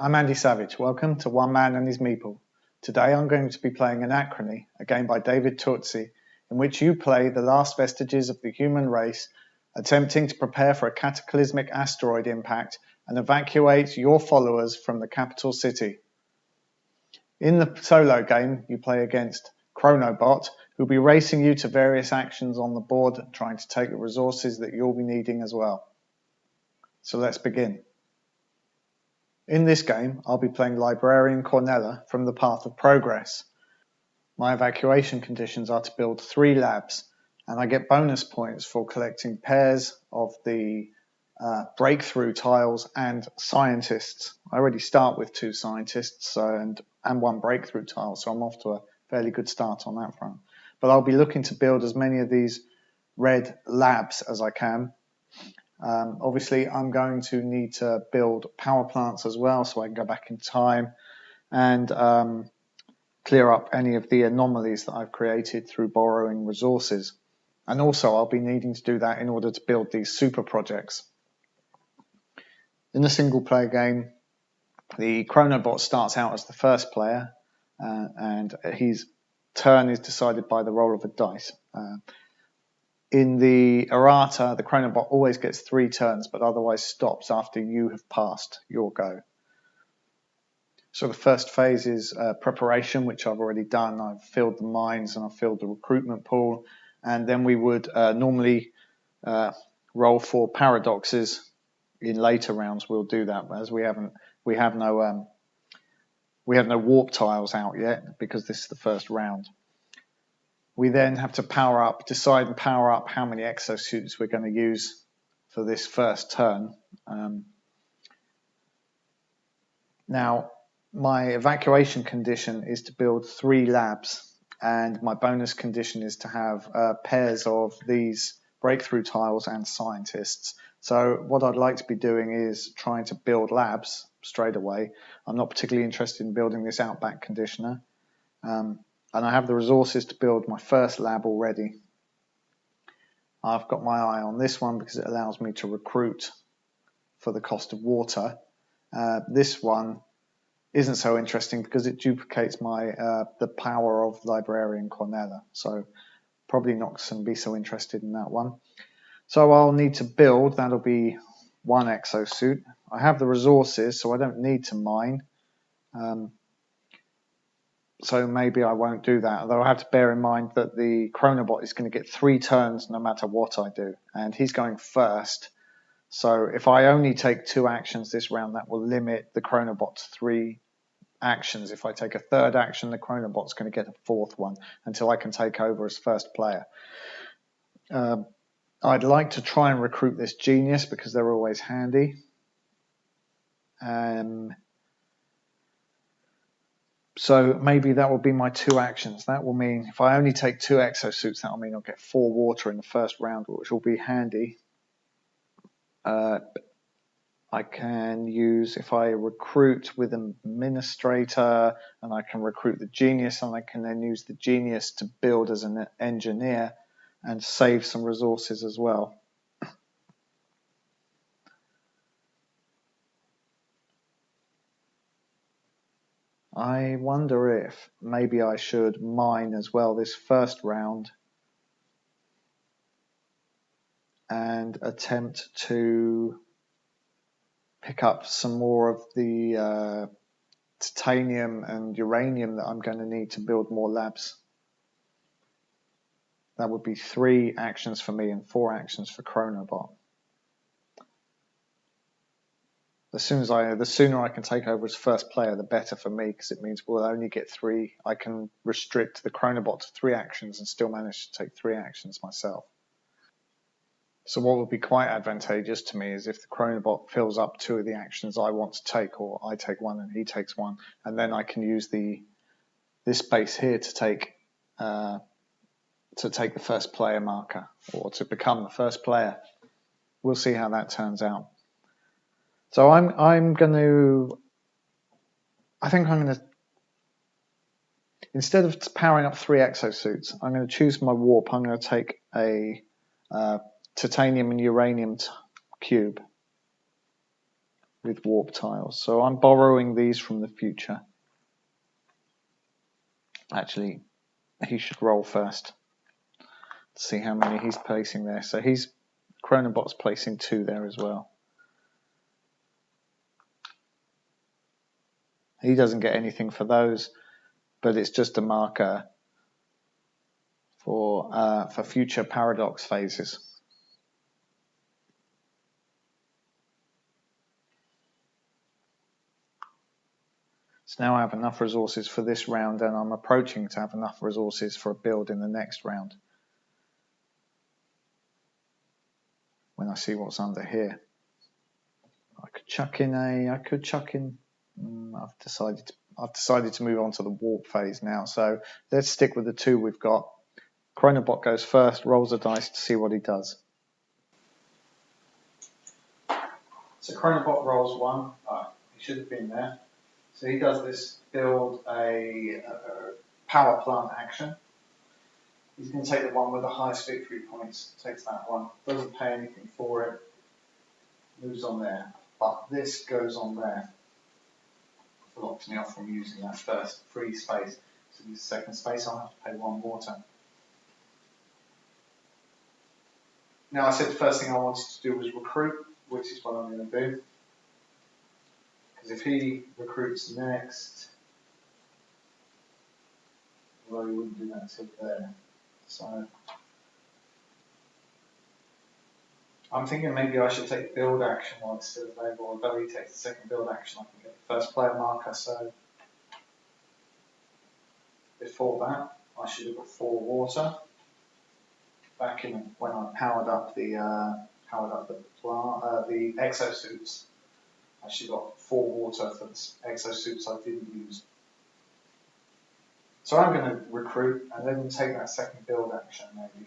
I'm Andy Savage. Welcome to One Man and His Meeple. Today I'm going to be playing Anachrony, a game by David Turczi, in which you play the last vestiges of the human race, attempting to prepare for a cataclysmic asteroid impact and evacuate your followers from the capital city. In the solo game, you play against Chronobot, who'll be racing you to various actions on the board, trying to take the resources that you'll be needing as well. So let's begin. In this game, I'll be playing Librarian Cornella from the Path of Progress. My evacuation conditions are to build 3 labs, and I get bonus points for collecting pairs of the breakthrough tiles and scientists. I already start with 2 scientists and 1 breakthrough tile, so I'm off to a fairly good start on that front. But I'll be looking to build as many of these red labs as I can. Obviously, I'm going to need to build power plants as well, so I can go back in time and clear up any of the anomalies that I've created through borrowing resources. And also, I'll be needing to do that in order to build these super projects. In the single player game, the Chronobot starts out as the first player, and his turn is decided by the roll of a dice. In the errata, the Chronobot always gets 3 turns, but otherwise stops after you have passed your go. So the first phase is preparation, which I've already done. I've filled the mines and I've filled the recruitment pool, and then we would normally roll for paradoxes. In later rounds, we'll do that, as we have no warp tiles out yet because this is the first round. We then have to decide and power up how many exosuits we're going to use for this first turn. Now, my evacuation condition is to build 3 labs, and my bonus condition is to have pairs of these breakthrough tiles and scientists. So what I'd like to be doing is trying to build labs straight away. I'm not particularly interested in building this outback conditioner. And I have the resources to build my first lab already. I've got my eye on this one because it allows me to recruit for the cost of water. This one isn't so interesting because it duplicates the power of Librarian Cornella, so probably not going to be so interested in that one. So I'll need to build, that'll be 1 exosuit. I have the resources, so I don't need to mine. So maybe I won't do that, although I have to bear in mind that the Chronobot is going to get 3 turns no matter what I do, and he's going first. So if I only take 2 actions this round, that will limit the Chronobot to 3 actions. If I take a 3rd action, the Chronobot's going to get a 4th one until I can take over as first player. I'd like to try and recruit this genius because they're always handy. So maybe that will be my 2 actions. That will mean if I only take 2 exosuits, that will mean I'll get 4 water in the first round, which will be handy. I can use, if I recruit with an administrator, and I can recruit the genius, and I can then use the genius to build as an engineer and save some resources as well. I wonder if maybe I should mine as well this first round and attempt to pick up some more of the titanium and uranium that I'm going to need to build more labs. That would be 3 actions for me and 4 actions for Chronobot. The sooner I can take over as first player, the better for me, because it means we'll only get 3. I can restrict the Chronobot to 3 actions and still manage to take 3 actions myself. So what would be quite advantageous to me is if the Chronobot fills up 2 of the actions I want to take, or I take 1 and he takes 1, and then I can use this space here to take the first player marker, or to become the first player. We'll see how that turns out. So I think I'm going to, instead of powering up 3 exosuits, I'm going to choose my warp. I'm going to take a titanium and uranium cube. with warp tiles. So I'm borrowing these from the future. Actually, he should roll first to see how many he's placing there. So Chronobot's placing 2 there as well. He doesn't get anything for those, but it's just a marker for future paradox phases. So now I have enough resources for this round, and I'm approaching to have enough resources for a build in the next round. When I see what's under here, I could chuck in I've decided to move on to the warp phase now. So let's stick with the 2 we've got. Chronobot goes first, rolls a dice to see what he does. So Chronobot rolls 1. He should have been there. So he does this build a power plant action. He's going to take the one with the highest victory points. Takes that one. Doesn't pay anything for it. Moves on there. But this goes on there. Blocks me off from using that first free space. So the second space I'll have to pay 1 water. Now I said the first thing I wanted to do was recruit, which is what I'm going to do. Because if he recruits next, well, he wouldn't do that till there. So I'm thinking maybe I should take build action while it's still available. Although he takes the second build action, I can get the first player marker. So before that, I should have got 4 water. Back in when I powered up the exosuits, I should have got 4 water for the exosuits I didn't use. So I'm going to recruit and then take that second build action maybe.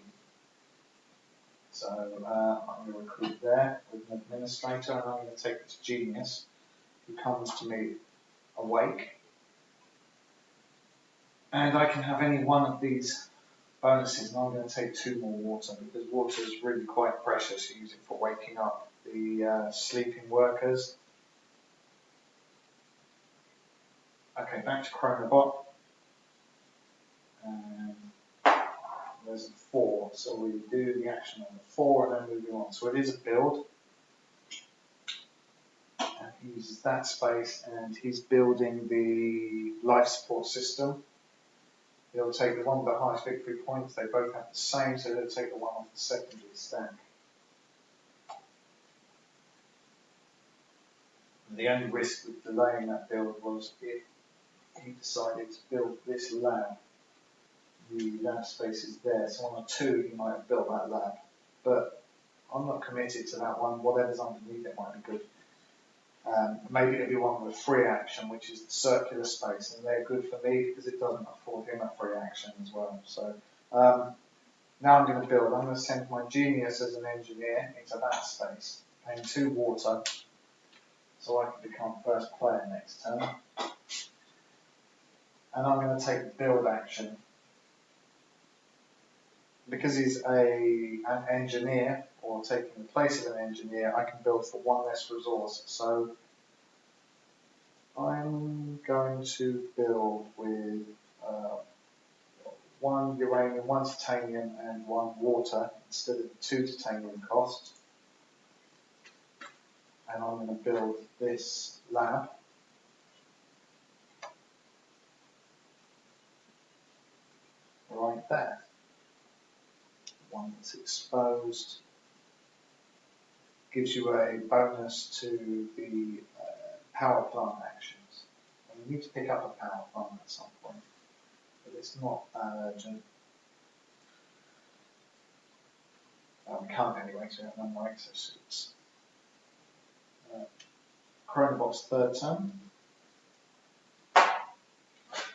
So I'm going to recruit there with an administrator, and I'm going to take this genius who comes to me awake. And I can have any one of these bonuses, and I'm going to take 2 more water, because water is really quite precious. You use it for waking up the sleeping workers. Okay, back to Chronobot. And there's a 4, so we do the action on the 4 and then moving on. So it is a build. And he uses that space, and he's building the life support system. He'll take the one with the highest victory points. They both have the same, so he'll take the one off the secondary stack. And the only risk with delaying that build was if he decided to build this lab. The lab space is there, so on a 2 he might have built that lab. But I'm not committed to that one. Whatever's underneath it might be good. Maybe it'll be one with a free action, which is the circular space, and they're good for me because it doesn't afford him a free action as well. So now I'm going to build. I'm going to send my genius as an engineer into that space, paying 2 water, so I can become first player next turn. And I'm going to take the build action. Because he's an engineer, or taking the place of an engineer, I can build for 1 less resource. So I'm going to build with 1 uranium, 1 titanium, and 1 water instead of the 2 titanium cost. And I'm going to build this lab. Right there. One that's exposed. Gives you a bonus to the power plant actions. And you need to pick up a power plant at some point, but it's not urgent. We can't anyway, so we have no more exosuits. Chronobot's third turn.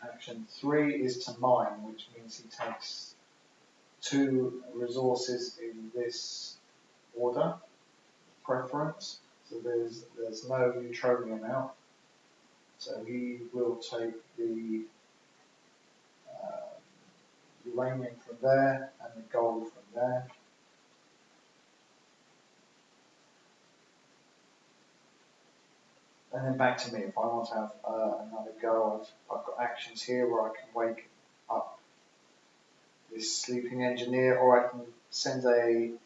Action 3 is to mine, which means he takes 2 resources in this order, preference. So there's no neutronium out. So he will take the uranium from there and the gold from there. and then back to me. If I want to have another go, I've got actions here where I can wake up this sleeping engineer, or I can send an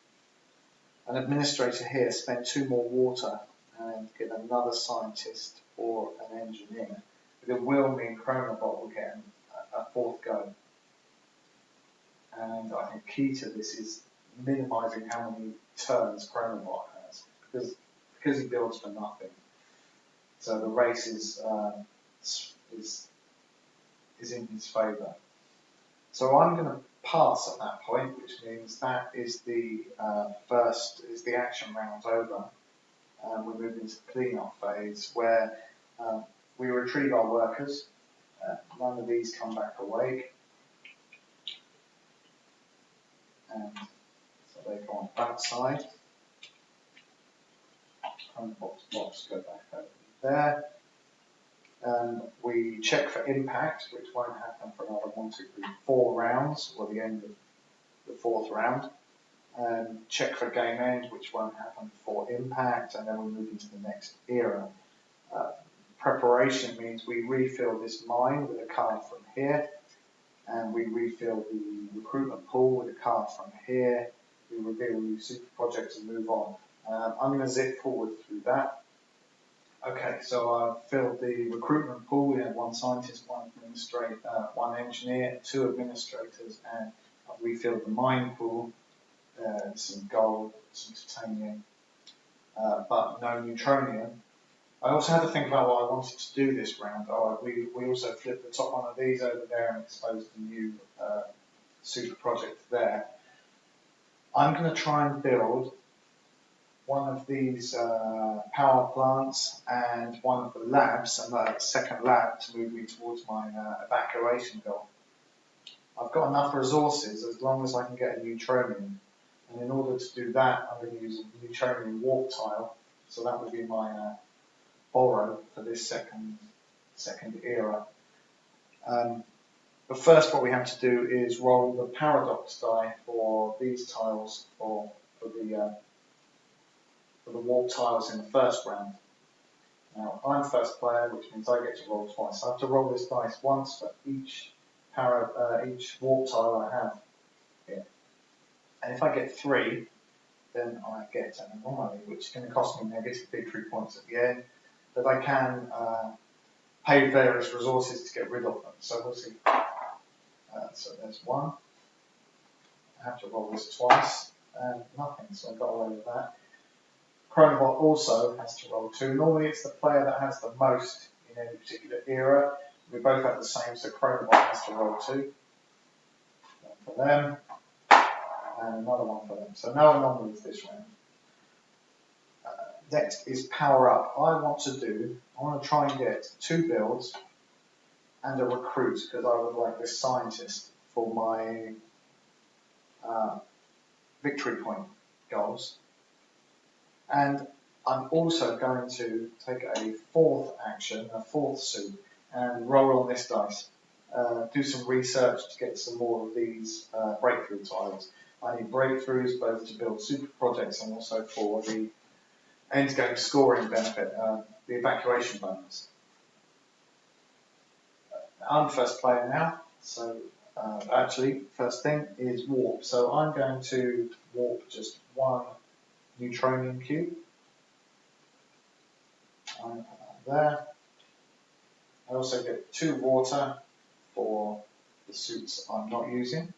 administrator here, spend 2 more water and get another scientist or an engineer. But it will mean Chronobot will get a 4th go. And I think key to this is minimising how many turns Chronobot has, because he builds for nothing. So the race is in his favour. So I'm going to pass at that point, which means that is the action round over. We move into the clean-up phase where we retrieve our workers. None of these come back awake. And so they go on that side. Chronobot's blocks go back over there. We check for impact, which won't happen for another 1, 2, 3, 4 rounds, or the end of the 4th round. Check for game end, which won't happen for impact, and then we move into the next era. Preparation means we refill this mine with a card from here, and we refill the recruitment pool with a card from here. We reveal a new super project and move on. I'm going to zip forward through that. Okay, so I've filled the recruitment pool. We have 1 scientist, 1 administrator, 1 engineer, 2 administrators, and I've refilled the mine pool. Some gold, some titanium, but no neutronium. I also had to think about what I wanted to do this round. We also flipped the top one of these over there and exposed the new super project there. I'm going to try and build one of these power plants and one of the labs, and the second lab to move me towards my evacuation goal. I've got enough resources as long as I can get a neutronium. And in order to do that, I'm going to use a neutronium warp tile. So that will be my borrow for this second era. But first, what we have to do is roll the paradox die for these tiles for the warp tiles in the first round. Now, I'm first player, which means I get to roll twice. I have to roll this dice once for each warp tile I have here. And if I get 3, then I get an anomaly, which is going to cost me negative victory points at the end. But I can pay various resources to get rid of them. So we'll see. So there's 1. I have to roll this twice, and nothing, so I got away with that. Chronobot also has to roll 2. Normally it's the player that has the most in any particular era. We both have the same, so Chronobot has to roll 2. One for them, and another one for them. So no anomalies this round. Next is power up. I want to try and get 2 builds and a recruit, because I would like this scientist for my victory point goals. And I'm also going to take a 4th action, a 4th suit, and roll on this dice. Do some research to get some more of these breakthrough tiles. I need breakthroughs both to build super projects and also for the end-game scoring benefit, the evacuation bonus. I'm first player now, so actually, first thing is warp. So I'm going to warp just 1 neutronium cube. There. I also get 2 water for the suits I'm not using.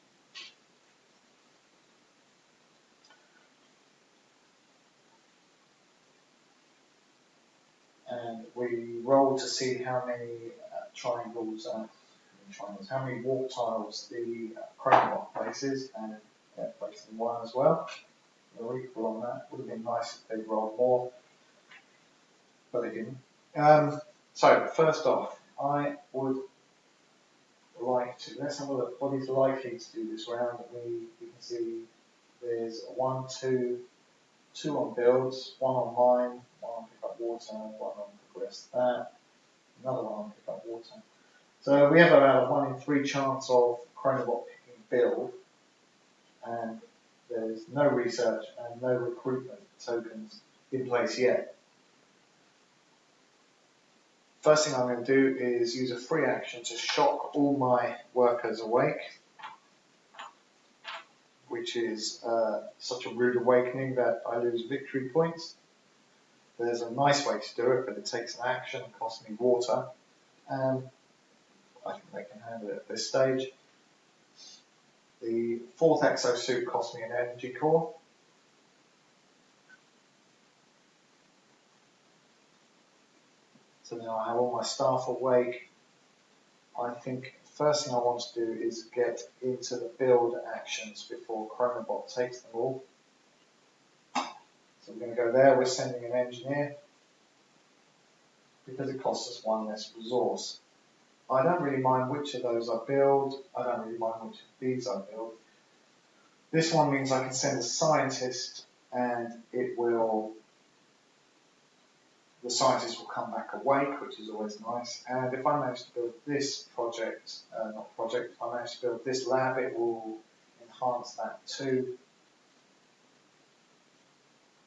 And we roll to see how many how many warp tiles the Chronobot places, and they're placing 1 as well. We're equal on that. Would have been nice if they'd rolled more, but they didn't. So first off, I would like to, let's have a look what is likely to do this round. We can see there's 1, 2 on builds, 1 on mine, 1 on pick up water, 1 on progress that, another 1 on pick up water. So we have about a 1 in 3 chance of Chronobot picking build, and there's no research and no recruitment tokens in place yet. First thing I'm going to do is use a free action to shock all my workers awake, which is such a rude awakening that I lose victory points. There's a nice way to do it, but it takes an action, costs me water, and I think they can handle it at this stage. The 4th exosuit cost me an energy core. So now I have all my staff awake. I think the first thing I want to do is get into the build actions before Chronobot takes them all. So we're going to go there, we're sending an engineer, because it costs us 1 less resource. I don't really mind which of those I build, I don't really mind which of these I build. This one means I can send a scientist and the scientist will come back awake, which is always nice. And if I manage to build this project, if I manage to build this lab, it will enhance that too.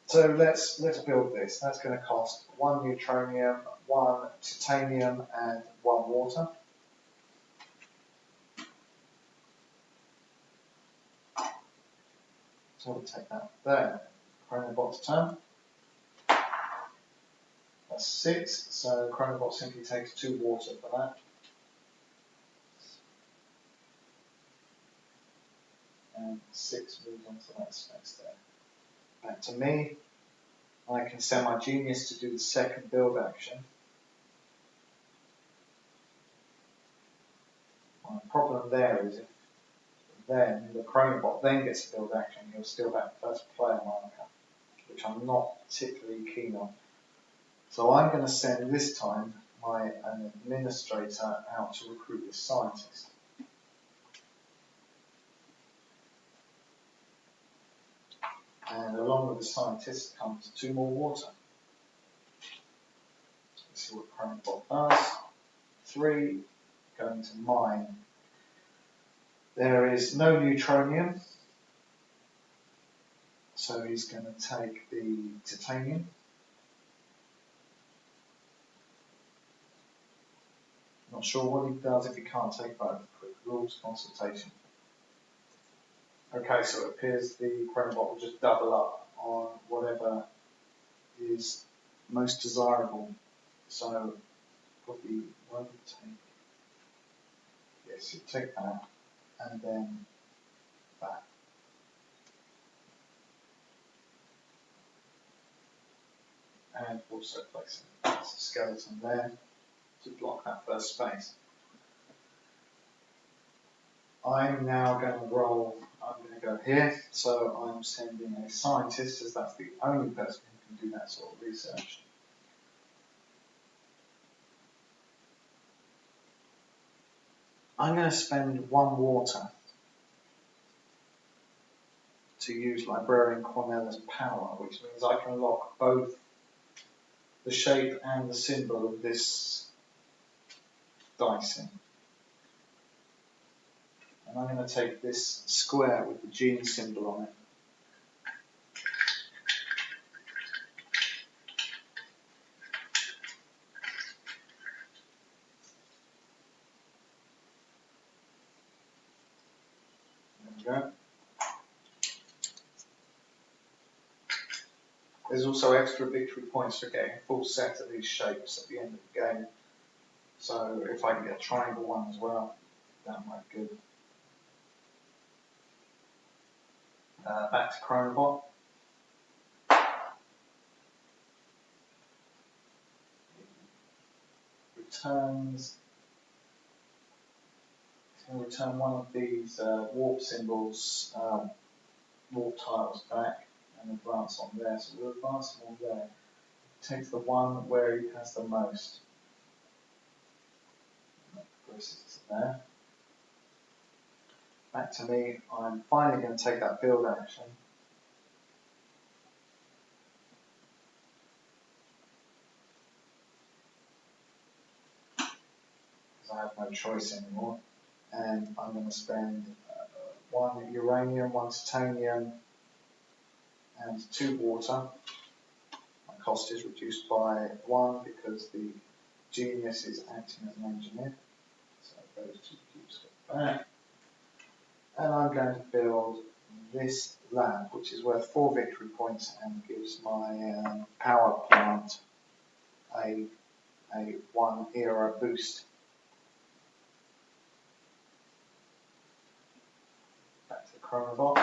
So let's build this. That's going to cost 1 neutronium, 1 titanium, and 1 water. So we'll take that there. Chronobot's turn. That's 6, so Chronobot simply takes 2 water for that. And 6 moves on to that space there. Back to me. I can send my genius to do the 2nd build action. My problem there is if then the Chronobot then gets a build action, he'll steal that 1st player marker, which I'm not particularly keen on. So I'm going to send this time an administrator out to recruit this scientist. And along with the scientist comes 2 more water. Let's see what Chronobot does. 3, going to mine. There is no neutronium, so he's going to take the titanium. Not sure what he does if he can't take both. Quick rules consultation. Okay, so it appears the Chronobot will just double up on whatever is most desirable. So probably won't take. Yes, you take that, and then that. And also place a skeleton there to block that 1st space. I'm now going to roll, I'm going to go here, so I'm sending a scientist, as that's the only person who can do that sort of research. I'm going to spend 1 water to use Librarian Cornella's power, which means I can lock both the shape and the symbol of this dice in. And I'm going to take this square with the gene symbol on it. There we go. There's also extra victory points for getting a full set of these shapes at the end of the game. So if I can get a triangle one as well, that might be good. Back to Chronobot. Returns. It's going to return one of these warp symbols, warp tiles back, and advance on there. So we'll advance on there. Takes the one where he has the most. Progresses to there. Back to me. I'm finally going to take that build action. Because I have no choice anymore. And I'm going to spend 1 uranium, 1 titanium, and 2 water. My cost is reduced by 1 because the genius is acting as an engineer. So those two cubes go back. And I'm going to build this lab, which is worth 4 victory points and gives my power plant a 1 era boost. Back to the Chronobot.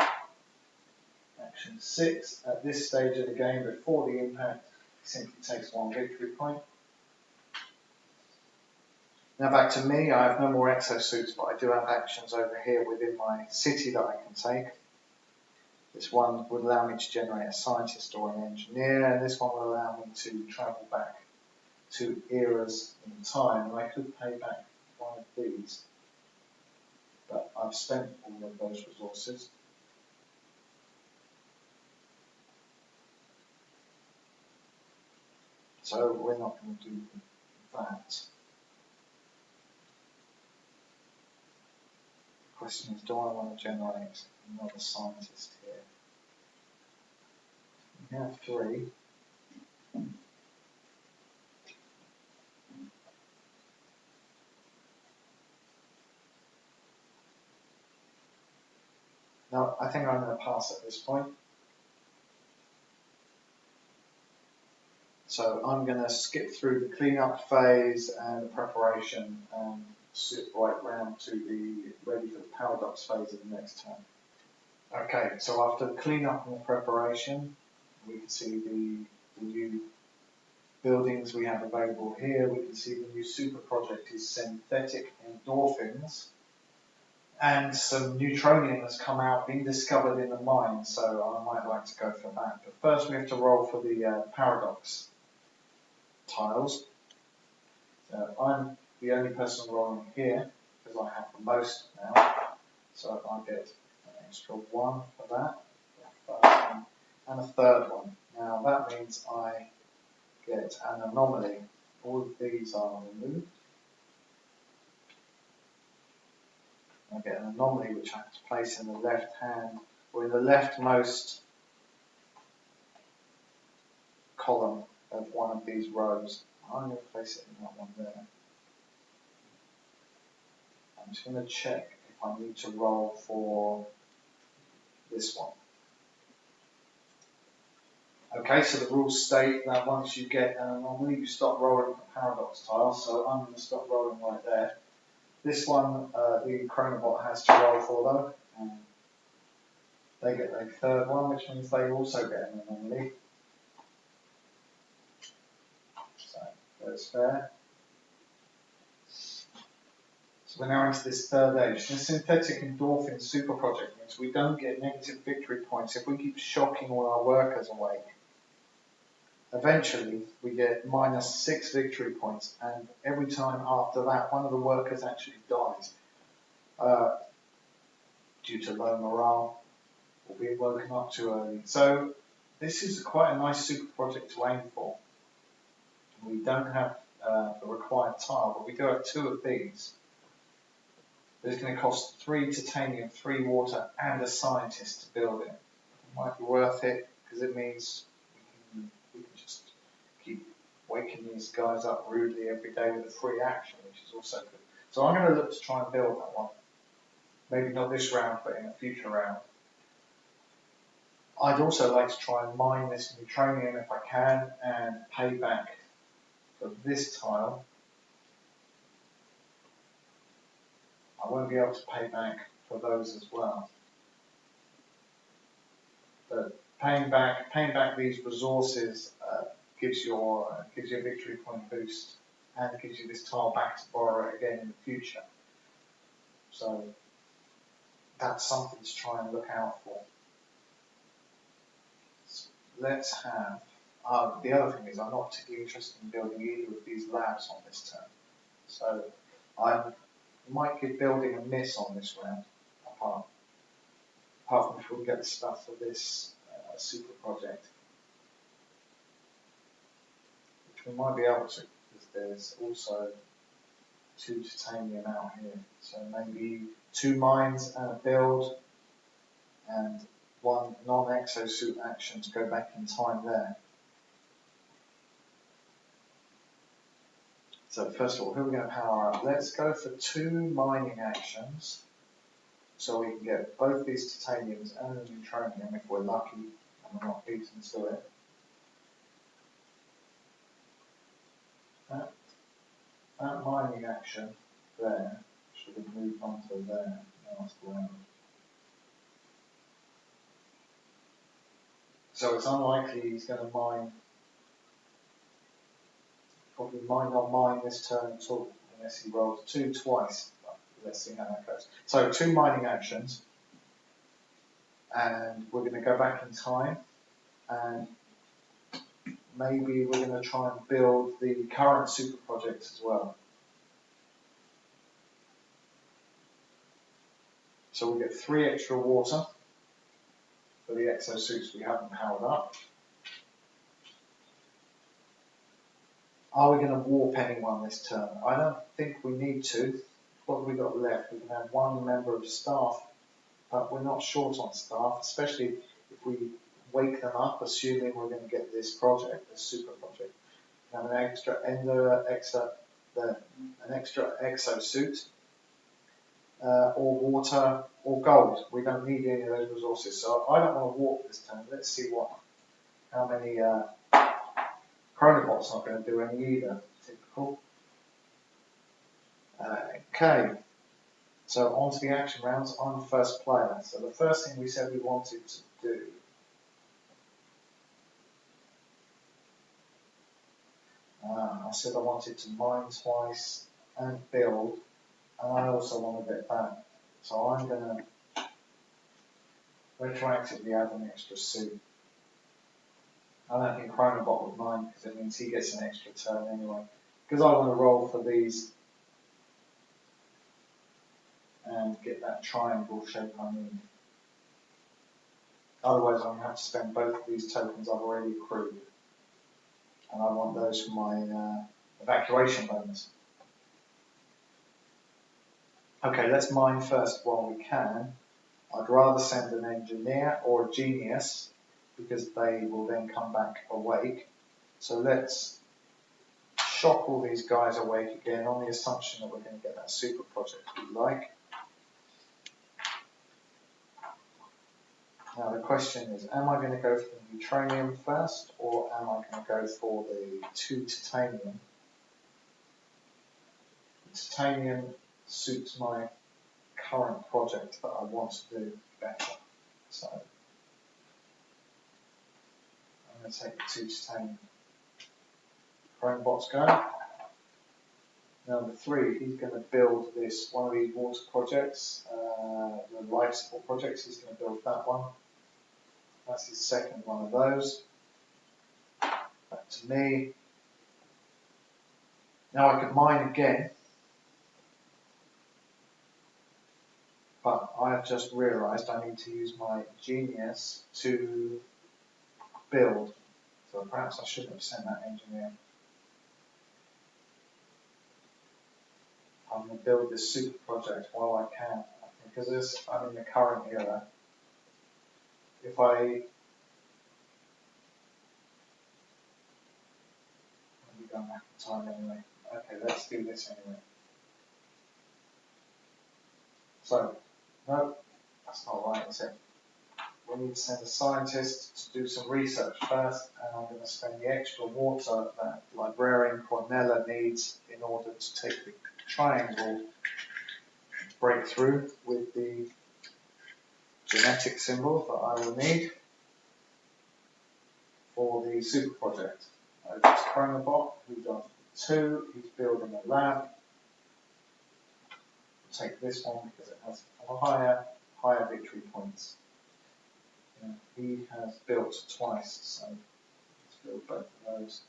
Action 6. At this stage of the game, before the impact, it simply takes 1 victory point. Now back to me. I have no more exosuits, but I do have actions over here within my city that I can take. This one would allow me to generate a scientist or an engineer, and this one will allow me to travel back 2 eras in time. And I could pay back one of these, but I've spent all of those resources. So we're not going to do that. The question is, do I want to generate another scientist here? We have 3. Now, I think I'm going to pass at this point. So I'm going to skip through the cleanup phase and the preparation and sit right round to the ready for the paradox phase of the next turn. Okay, so after the cleanup and the preparation, we can see the new buildings we have available here. We can see the new super project is synthetic endorphins. And some neutronium has come out, been discovered in the mine, so I might like to go for that. But first we have to roll for the paradox tiles. So I'm the only person rolling here, because I have the most now. So I get an extra 1 for that, the first one, and a third one. Now that means I get an anomaly. All of these are removed. I get an anomaly which I have to place in the left hand, or in the leftmost column of one of these rows. I'm going to place it in that one there. I'm just going to check if I need to roll for this one. Okay, so the rules state that once you get an anomaly, you stop rolling for paradox tiles, so I'm going to stop rolling right there. This one, the Chronobot has to roll for though, and they get their third one, which means they also get an anomaly. So that's fair. So we're now into this third age. The synthetic endorphin super project means we don't get negative victory points if we keep shocking all our workers away. Eventually, we get -6 victory points, and every time after that, one of the workers actually dies due to low morale or being woken up too early. So this is quite a nice super project to aim for. We don't have the required tile, but we do have 2 of these. It's going to cost 3 titanium, 3 water, and a scientist to build it. It might be worth it because it means we can just keep waking these guys up rudely every day with a free action, which is also good. So I'm going to look to try and build that one. Maybe not this round, but in a future round. I'd also like to try and mine this neutronium if I can and pay back for this tile. I won't be able to pay back for those as well. But paying back these resources gives you a victory point boost and gives you this tile back to borrow it again in the future. So that's something to try and look out for. So let's have. The other thing is I'm not particularly interested in building either of these labs on this turn. So I might give building a miss on this round, apart from if we can get the stuff for this super project. Which we might be able to, because there's also 2 titanium out here. So maybe 2 mines and a build, and 1 non-exosuit action to go back in time there. So first of all, who are we going to power up? Let's go for 2 mining actions, so we can get both these titaniums and the neutronium if we're lucky and we're not beaten to it. That mining action there should have moved on to there last round. So it's unlikely he's going to mine. Probably might not mine this turn at all, unless he rolls 2 twice. But let's see how that goes. So 2 mining actions, and we're going to go back in time, and maybe we're going to try and build the current super projects as well. So we'll get 3 extra water for the exosuits we haven't powered up. Are we going to warp anyone this turn? I don't think we need to. What have we got left? We can have 1 member of staff, but we're not short on staff, especially if we wake them up, assuming we're going to get this project, this super project. We have an extra exosuit, or water, or gold. We don't need any of those resources, so I don't want to warp this turn. Let's see how many Chronobot's not going to do any either. Typical. Okay, so on to the action rounds. I'm the first player. So the first thing we said we wanted to do I said I wanted to mine twice and build, and I also want a bit back. So I'm going to retroactively add an extra suit. I don't think Chronobot would mind because it means he gets an extra turn anyway. Because I want to roll for these and get that triangle shape I need. Otherwise I'm going to have to spend both of these tokens I've already accrued. And I want those for my evacuation bonus. Okay, let's mine first while we can. I'd rather send an engineer or a genius because they will then come back awake. So let's shock all these guys awake again on the assumption that we're going to get that super project we like. Now the question is, am I going to go for the neutronium first, or am I going to go for the 2 titanium? The titanium suits my current project that I want to do better. So I'm going to take the 2 titanium. Chronobot's go. Number 3, he's going to build this, one of these water projects, the life support projects, he's going to build that one. That's his second one of those. Back to me. Now I could mine again, but I have just realised I need to use my genius to build. So perhaps I shouldn't have sent that engineer. I'm going to build this super project while I can. I think because I'm in the current era. If I going back in time anyway. Okay, let's do this anyway. So, no, that's not right, is it? We need to send a scientist to do some research first, and I'm going to spend the extra water that librarian Cornella needs in order to take the triangle breakthrough with the genetic symbol that I will need for the super project. It's Chronobot, who does 2, he's building a lab. We'll take this one because it has higher victory points. And he has built twice, so let's build both of those.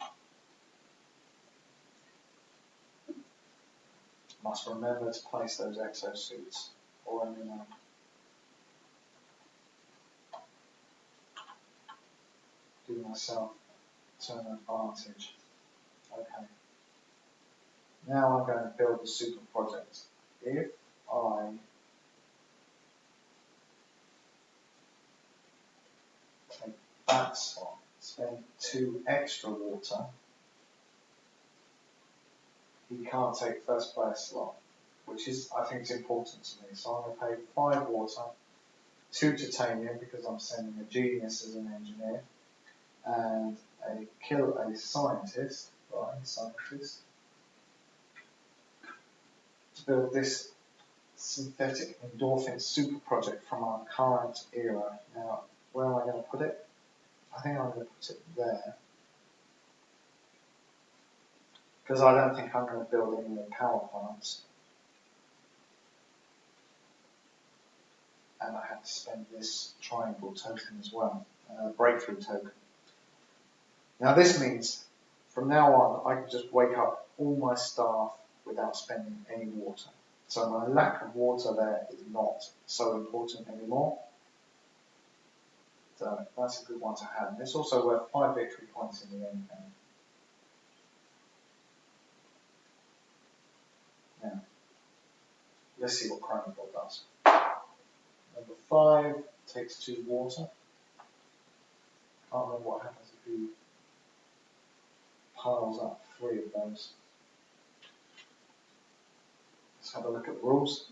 Must remember to place those exosuits, or I'm going to do myself turn advantage. Okay. Now I'm going to build the super project. If I take that slot, spend 2 extra water, he can't take first player slot, which is, I think, is important to me. So I'm going to pay 5 water, 2 titanium because I'm sending a genius as an engineer, and kill a scientist, to build this synthetic endorphin super project from our current era. Now, where am I going to put it? I think I'm going to put it there, because I don't think I'm going to build any more power plants. And I have to spend this triangle token as well, breakthrough token. Now this means, from now on, I can just wake up all my staff without spending any water. So my lack of water there is not so important anymore. So that's a good one to have. And it's also worth 5 victory points in the end game. Now, let's see what Chronobot does. Number 5 takes 2 water. Can't remember what happens if he piles up 3 of those. Let's have a look at the rules.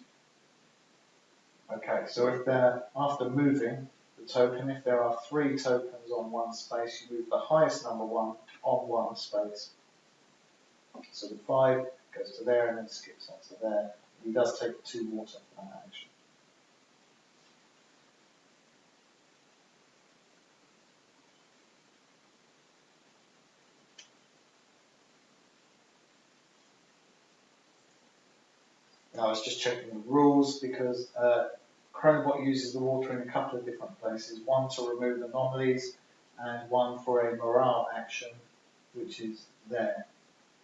Okay, so if they're, after moving the token, if there are 3 tokens on one space, you move the highest number one on one space. So the 5 goes to there and then skips on to there. He does take 2 water for that action. Now I was just checking the rules because Chronobot uses the water in a couple of different places. One to remove anomalies and one for a morale action, which is there.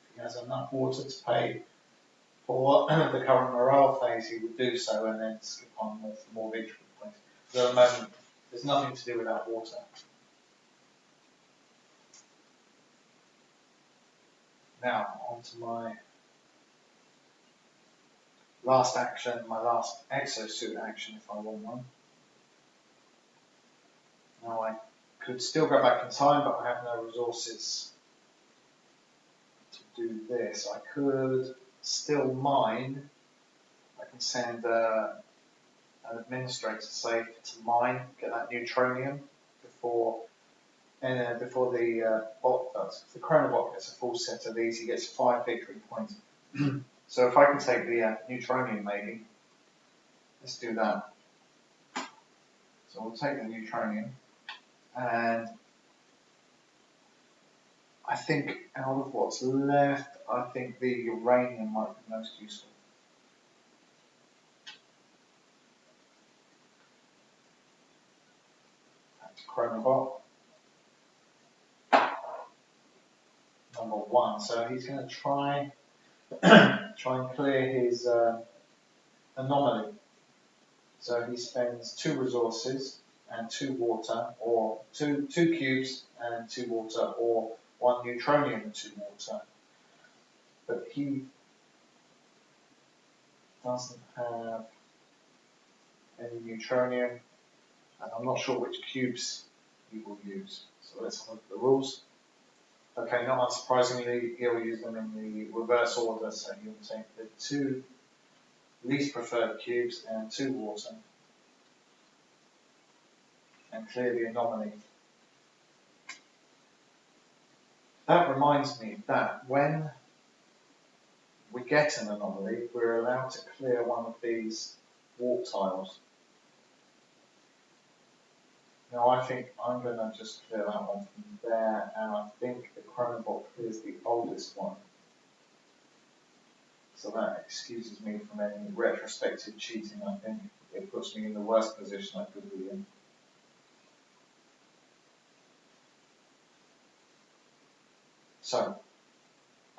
If he has enough water to pay for the current morale phase, he would do so and then skip on for more victory points. So at the moment, there's nothing to do without water. Now, on to my last action, my last exosuit action if I want one. Now I could still go back in time, but I have no resources to do this. I could still mine. I can send an administrator safe to mine, get that neutronium before the bot does. If the Chronobot gets a full set of these, he gets 5 victory points. So if I can take the neutronium maybe, let's do that. So we'll take the neutronium, and I think out of what's left, I think the uranium might be most useful. That's Chronobot. Number 1. So he's going to try and clear his anomaly. So he spends 2 resources and 2 water, or 2 cubes and 2 water, or 1 neutronium and 2 water. But he doesn't have any neutronium, and I'm not sure which cubes he will use. So let's have a look at the rules. Okay, not unsurprisingly, he'll use them in the reverse order, so he'll take the 2 least preferred cubes and 2 water and clear the anomaly. That reminds me that when we get an anomaly, we're allowed to clear one of these warp tiles. Now I think I'm going to just clear that one from there, and I think the Chronobot clears the oldest one. So that excuses me from any retrospective cheating, I think. It puts me in the worst position I could be in. So,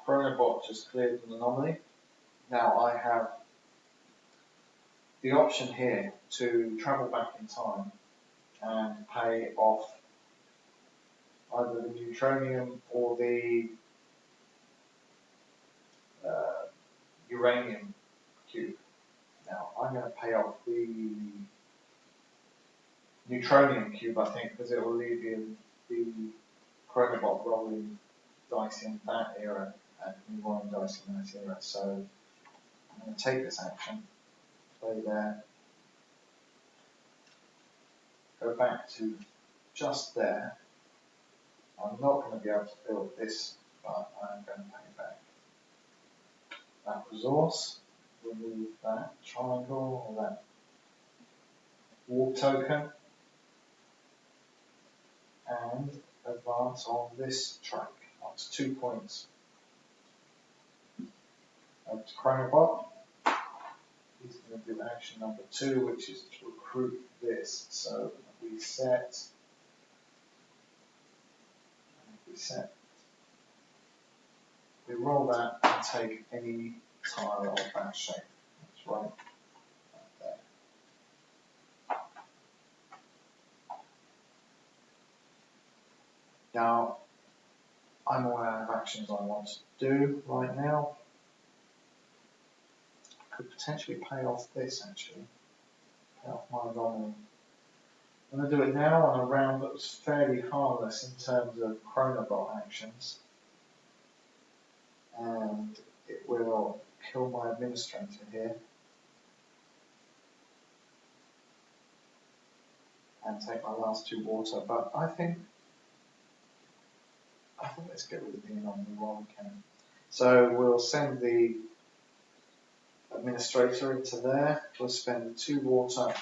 Chronobot just cleared an anomaly. Now I have the option here to travel back in time and pay off either the neutronium or the uranium cube. Now I'm going to pay off the neutronium cube, I think, because it will leave you the Chronobot rolling dice in that era. and move on and dice in that era. So I'm going to take this action, play there, go back to just there. I'm not going to be able to build this, but I'm going to pay back that resource, remove that triangle or that warp token, and advance on this track up to 2 points. Up to Chronobot. He's going to do action number 2, which is to recruit this. So we set. We roll that and take any tile of that shape. That's right there. Now, I'm all out of actions I want to do right now. I could potentially pay off this actually. Pay off my anomaly. I'm going to do it now on a round that was fairly harmless in terms of Chronobot actions. And it will kill my administrator here. And take my last 2 water. But I think let's get rid of the anomaly while we can. So we'll send the administrator into there. We'll spend 2 water.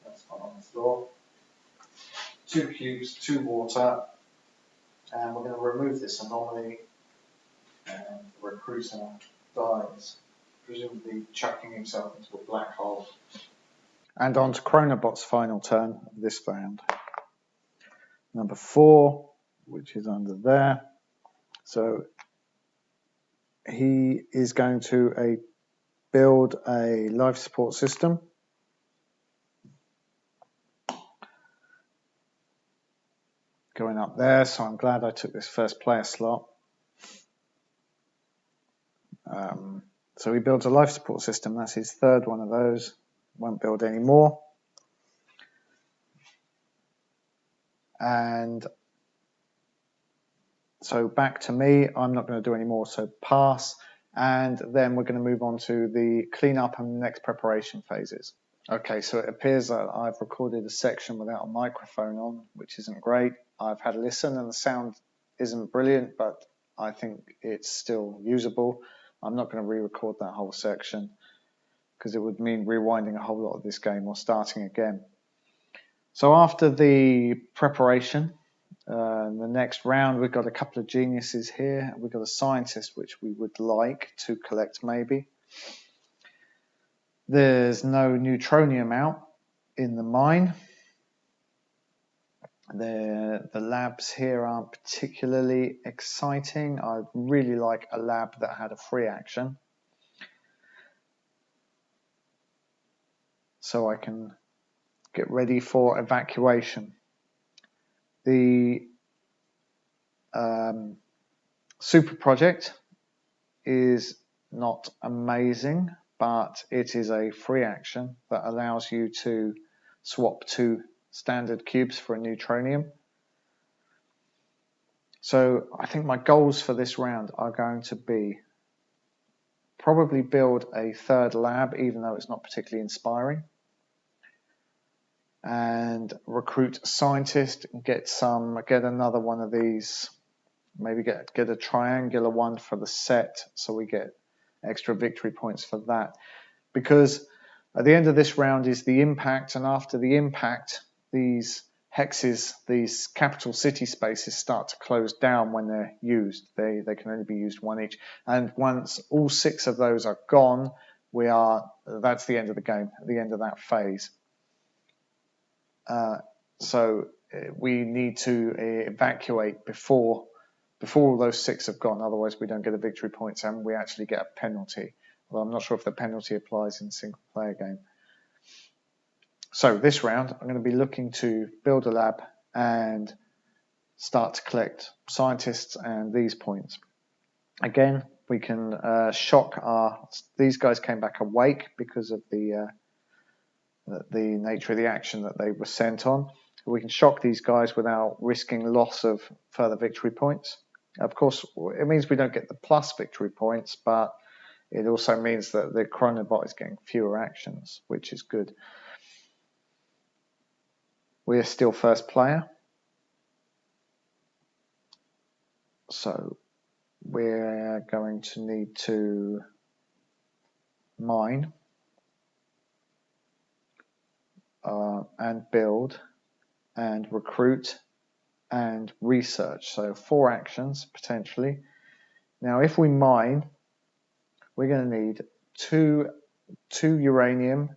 That's not on the floor. 2 cubes, 2 water. And we're going to remove this anomaly. And the recruiter dies, presumably chucking himself into a black hole. And on to Chronobot's final turn of this round. Number 4, which is under there. So he is going to build a life support system. Going up there, so I'm glad I took this first player slot. So he builds a life support system. That's his 3rd one of those. Won't build any more. And so back to me. I'm not going to do any more, so pass. And then we're going to move on to the cleanup and next preparation phases. Okay, so it appears that I've recorded a section without a microphone on, which isn't great. I've had a listen and the sound isn't brilliant, but I think it's still usable. I'm not going to re-record that whole section because it would mean rewinding a whole lot of this game or starting again. So after the preparation, the next round, we've got a couple of geniuses here. We've got a scientist, which we would like to collect maybe. There's no neutronium out in the mine. The labs here aren't particularly exciting. I'd really like a lab that had a free action, so I can get ready for evacuation. The super project is not amazing, but it is a free action that allows you to swap 2 standard cubes for a neutronium. So I think my goals for this round are going to be probably build a 3rd lab, even though it's not particularly inspiring, and recruit a scientist and get another one of these, maybe get a triangular one for the set, so we get extra victory points for that. Because at the end of this round is the impact, and after the impact, these hexes, these capital city spaces, start to close down when they're used. They can only be used 1 each. And once all 6 of those are gone, that's the end of the game, the end of that phase. So we need to evacuate before all those 6 have gone, otherwise we don't get the victory points and we actually get a penalty. Well, I'm not sure if the penalty applies in a single player game. So this round, I'm going to be looking to build a lab and start to collect scientists and these points. Again, we can shock these guys came back awake because of the nature of the action that they were sent on. So we can shock these guys without risking loss of further victory points. Of course, it means we don't get the plus victory points, but it also means that the Chronobot is getting fewer actions, which is good. We are still first player. So we're going to need to mine and build and recruit and research. So 4 actions potentially. Now if we mine, we're going to need two uranium,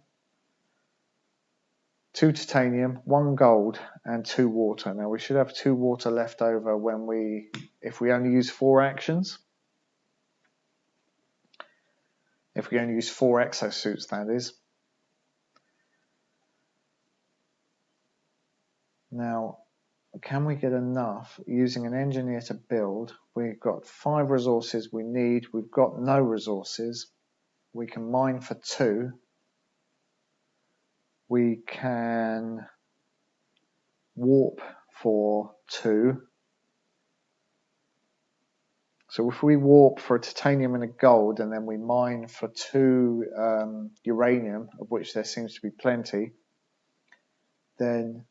2 titanium, 1 gold and 2 water. Now we should have 2 water left over if we only use 4 actions. If we only use 4 exosuits, that is. Now, can we get enough using an engineer to build? We've got 5 resources we need. We've got no resources. We can mine for 2. We can warp for 2. So if we warp for a titanium and a gold, and then we mine for 2 uranium, of which there seems to be plenty, then,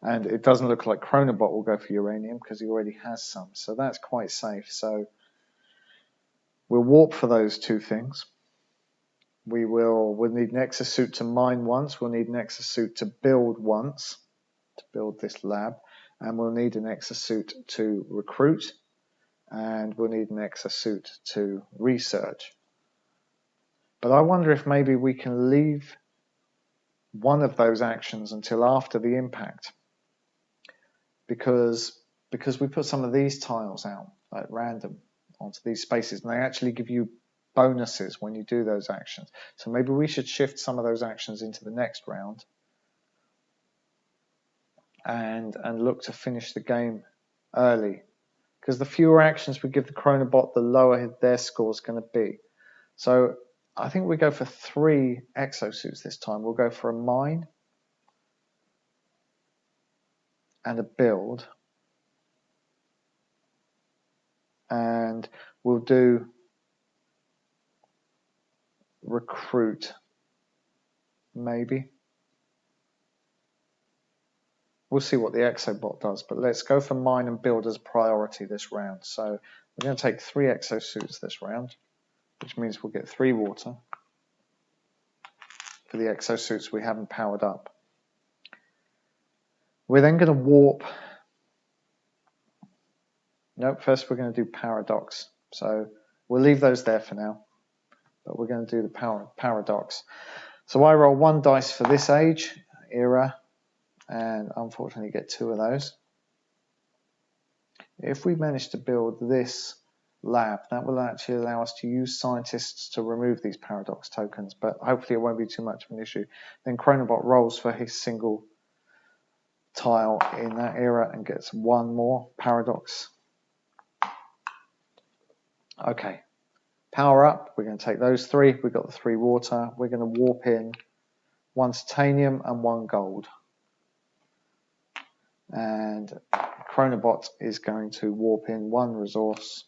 and it doesn't look like Chronobot will go for uranium because he already has some, so that's quite safe. So we'll warp for those 2 things. We'll need an exosuit to mine once, we'll need an exosuit to build once, to build this lab, and we'll need an exosuit to recruit, and we'll need an exosuit to research. But I wonder if maybe we can leave one of those actions until after the impact, because we put some of these tiles out like random onto these spaces, and they actually give you bonuses when you do those actions. So maybe we should shift some of those actions into the next round and look to finish the game early. Because the fewer actions we give the Chronobot, the lower their score is going to be. So I think we go for 3 exosuits this time. We'll go for a mine and a build. And we'll do recruit, maybe. We'll see what the Exobot does, but let's go for mine and build as priority this round. So we're going to take 3 exosuits this round, which means we'll get 3 water for the exosuits we haven't powered up. We're then going to warp. Nope, first we're going to do paradox. So we'll leave those there for now, but we're going to do the paradox. So I roll 1 dice for this era, and unfortunately get 2 of those. If we manage to build this lab, that will actually allow us to use scientists to remove these paradox tokens, but hopefully it won't be too much of an issue. Then Chronobot rolls for his single tile in that era and gets 1 more paradox. Okay, power up, we're going to take those 3, we've got the 3 water, we're going to warp in 1 titanium and 1 gold. And Chronobot is going to warp in 1 resource.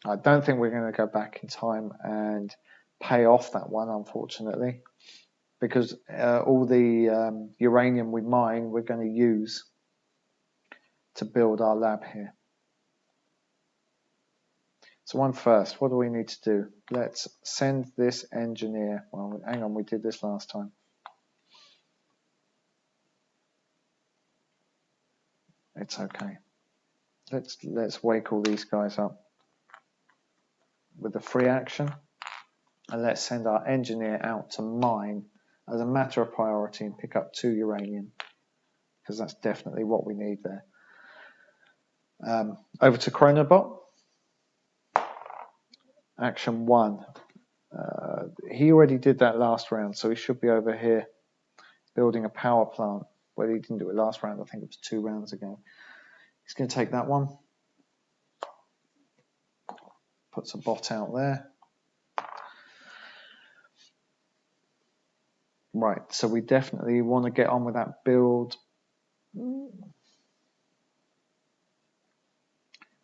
I don't think we're going to go back in time and pay off that one, unfortunately, because all the uranium we mine we're going to use to build our lab here. So one first, what do we need to do? Let's send this engineer. Well, hang on, we did this last time. It's okay. Let's wake all these guys up with a free action, and let's send our engineer out to mine as a matter of priority and pick up 2 uranium, because that's definitely what we need there. Over to Chronobot. Action 1. He already did that last round, so he should be over here building a power plant. Well, he didn't do it last round, I think it was 2 rounds ago. He's going to take that one. Puts a bot out there. Right, so we definitely want to get on with that build.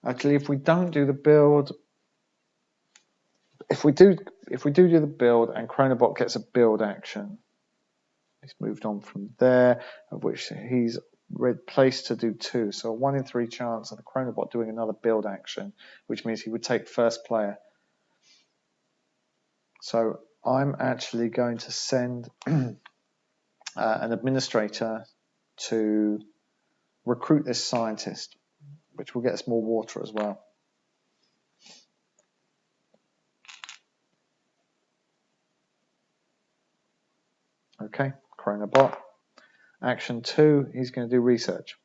Actually, if we don't do the build, if we do the build and Chronobot gets a build action, he's moved on from there, of which he's placed to do 2. So a 1 in 3 chance of the Chronobot doing another build action, which means he would take first player. So I'm actually going to send an administrator to recruit this scientist, which will get us more water as well. Okay, Chronobot. Action 2, he's going to do research.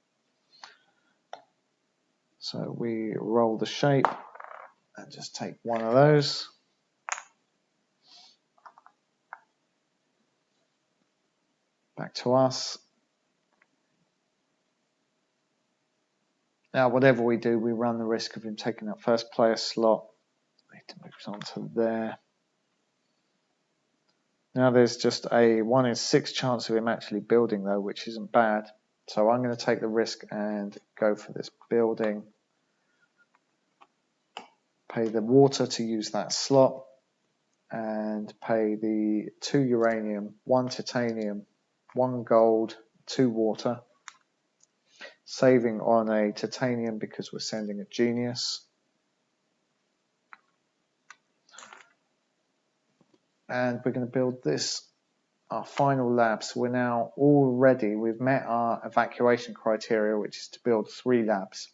So we roll the shape and just take one of those. Back to us. Now, whatever we do, we run the risk of him taking that first player slot. I need to move on to there. Now there's just a 1 in 6 chance of him actually building though, which isn't bad. So I'm going to take the risk and go for this building. Pay the water to use that slot. And pay the 2 uranium, 1 titanium, 1 gold, 2 water. Saving on a titanium because we're sending a genius. And we're going to build this, our final lab. So we're now all ready. We've met our evacuation criteria, which is to build 3 labs.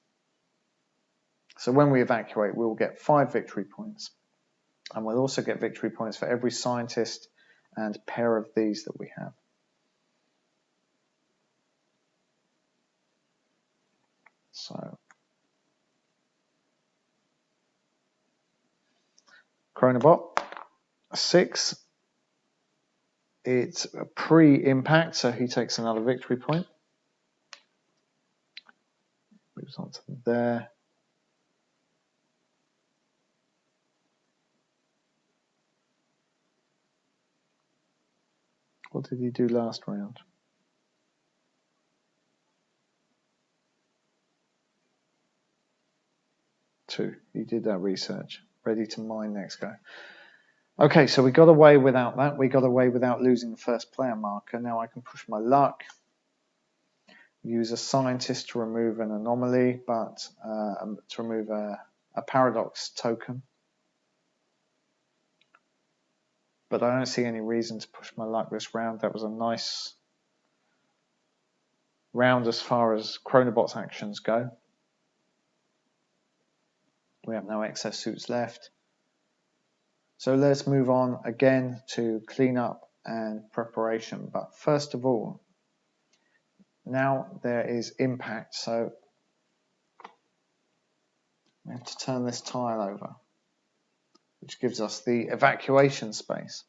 So when we evacuate, we'll get 5 victory points. And we'll also get victory points for every scientist and pair of these that we have. So Chronobot, 6. It's a pre-impact, so he takes another victory point. Moves on to there. What did he do last round? 2. He did that research. Ready to mine next go. Okay, so we got away without that. We got away without losing the first player marker. Now I can push my luck. Use a scientist to remove an anomaly, but to remove a paradox token. But I don't see any reason to push my luck this round. That was a nice round as far as Chronobot's actions go. We have no exosuits left. So let's move on again to cleanup and preparation. But first of all, now there is impact. So we have to turn this tile over, which gives us the evacuation space.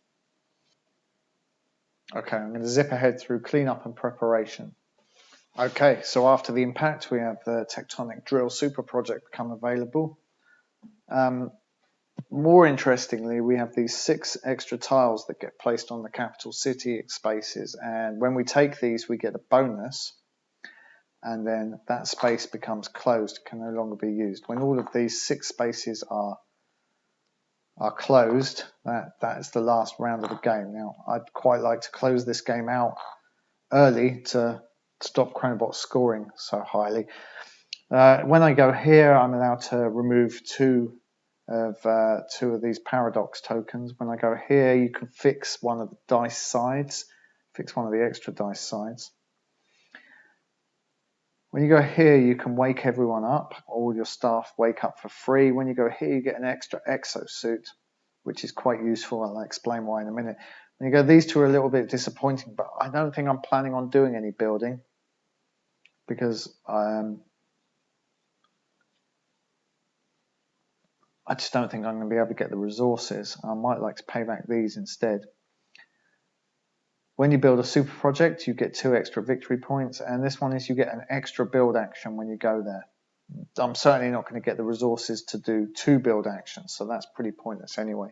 Okay, I'm going to zip ahead through cleanup and preparation. Okay, so after the impact, we have the tectonic drill super project become available. More interestingly, we have these 6 extra tiles that get placed on the capital city spaces, and when we take these, we get a bonus, and then that space becomes closed, can no longer be used. When all of these 6 spaces are closed, that is the last round of the game. Now, I'd quite like to close this game out early to stop Chronobot scoring so highly. When I go here, I'm allowed to remove 2 of these paradox tokens. When I go here, you can fix one of the dice sides, fix one of the extra dice sides. When you go here, you can wake everyone up. All your staff wake up for free. When you go here, you get an extra exosuit, which is quite useful. I'll explain why in a minute. When you go, these 2 are a little bit disappointing, but I don't think I'm planning on doing any building because I just don't think I'm going to be able to get the resources. I might like to pay back these instead. When you build a super project, you get 2 extra victory points, and this one is you get an extra build action when you go there. I'm certainly not going to get the resources to do 2 build actions, so that's pretty pointless anyway.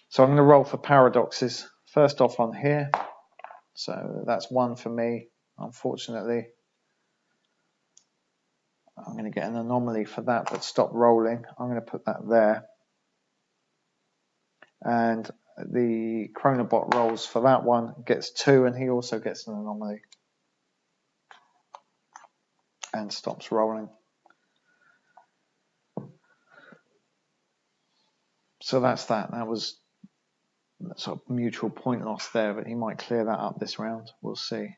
So I'm going to roll for paradoxes first off on here. So that's 1 for me, unfortunately. I'm going to get an anomaly for that, but stop rolling. I'm going to put that there. And the Chronobot rolls for that one, gets 2, and he also gets an anomaly. And stops rolling. So that's that. That was sort of mutual point loss there, but he might clear that up this round. We'll see.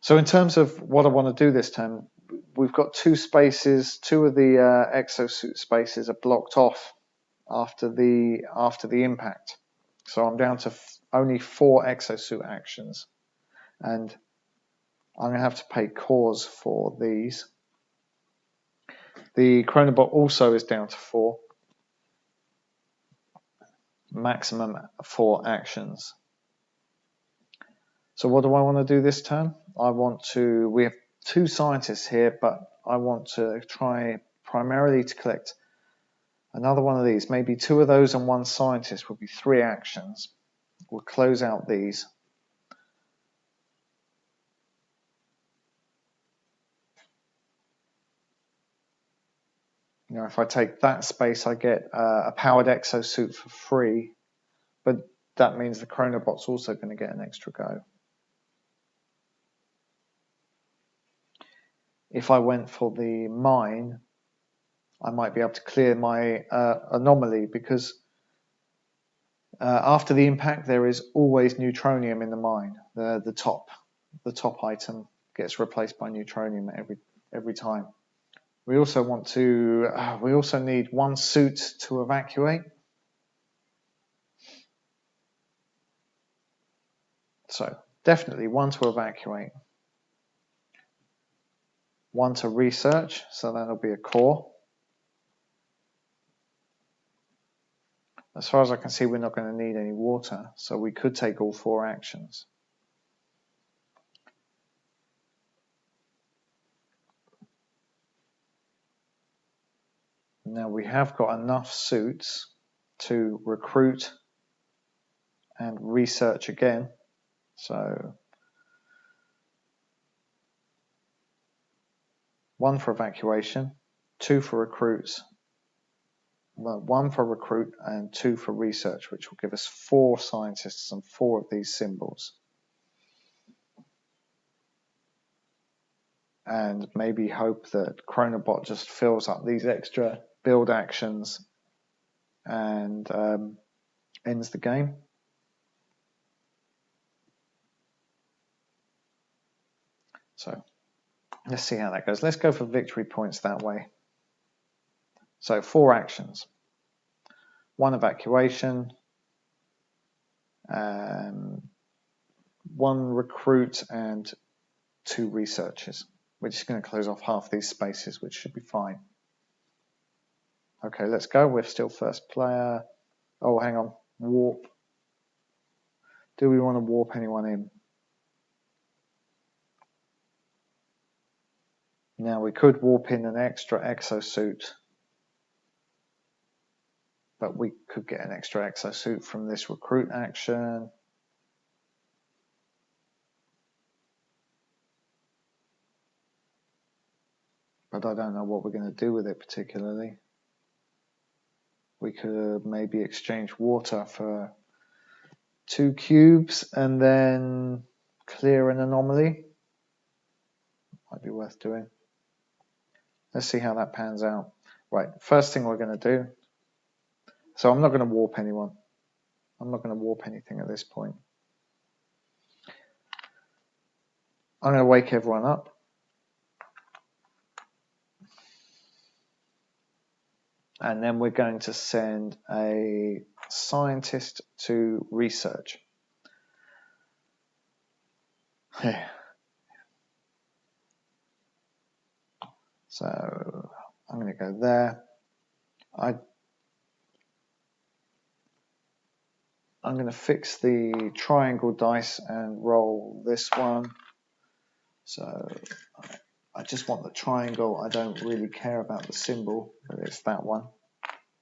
So in terms of what I want to do this time, we've got 2 spaces. 2 of the exosuit spaces are blocked off after the impact. So I'm down to only 4 exosuit actions, and I'm going to have to pay cores for these. The Chronobot also is down to 4. Maximum 4 actions. So what do I want to do this turn? We have 2 scientists here, but I want to try primarily to collect another one of these. Maybe 2 of those and 1 scientist would be 3 actions. We'll close out these. You know, if I take that space, I get a powered exosuit for free, but that means the Chronobot's also going to get an extra go. If I went for the mine, I might be able to clear my anomaly, because after the impact there is always neutronium in the mine. The top item gets replaced by neutronium every time. We also want to. We also need 1 suit to evacuate. So definitely 1 to evacuate. 1 to research. So that'll be a core. As far as I can see, we're not going to need any water, so we could take all 4 actions. Now we have got enough suits to recruit and research again. So 1 for evacuation, 2 for recruits, 1 for recruit and 2 for research, which will give us 4 scientists and 4 of these symbols. And maybe hope that Chronobot just fills up these extra build actions and ends the game. So let's see how that goes. Let's go for victory points that way. So 4 actions. 1 evacuation, 1 recruit and 2 researchers. We're just going to close off half these spaces, which should be fine. Okay, let's go. We're still first player. Oh, hang on. Warp. Do we want to warp anyone in? Now, we could warp in an extra exosuit, but we could get an extra exosuit from this recruit action. But I don't know what we're going to do with it particularly. We could maybe exchange water for 2 cubes and then clear an anomaly. Might be worth doing. Let's see how that pans out. Right, first thing we're going to do. So I'm not going to warp anyone. I'm not going to warp anything at this point. I'm going to wake everyone up. And then we're going to send a scientist to research. So I'm going to go there. I'm going to fix the triangle dice and roll this one. So I just want the triangle. I don't really care about the symbol, but it's that one.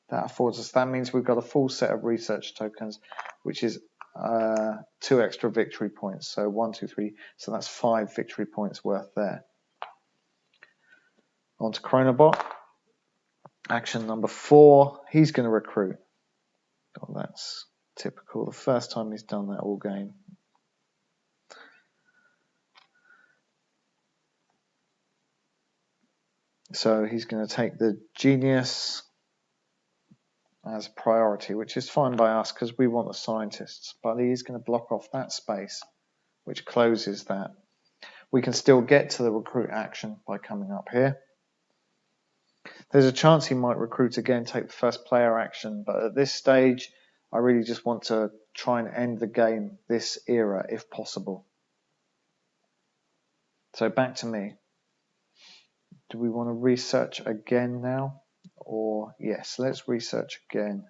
that affords us. That means we've got a full set of research tokens, which is 2 extra victory points. So 1, 2, 3. So that's 5 victory points worth there. On to Chronobot. Action number 4. He's going to recruit. Oh, that's typical. The first time he's done that all game. So he's going to take the genius as priority, which is fine by us because we want the scientists. But he's going to block off that space, which closes that. We can still get to the recruit action by coming up here. There's a chance he might recruit again, take the first player action, but at this stage, I really just want to try and end the game this era if possible. So back to me. Do we want to research again now? Or yes, let's research again.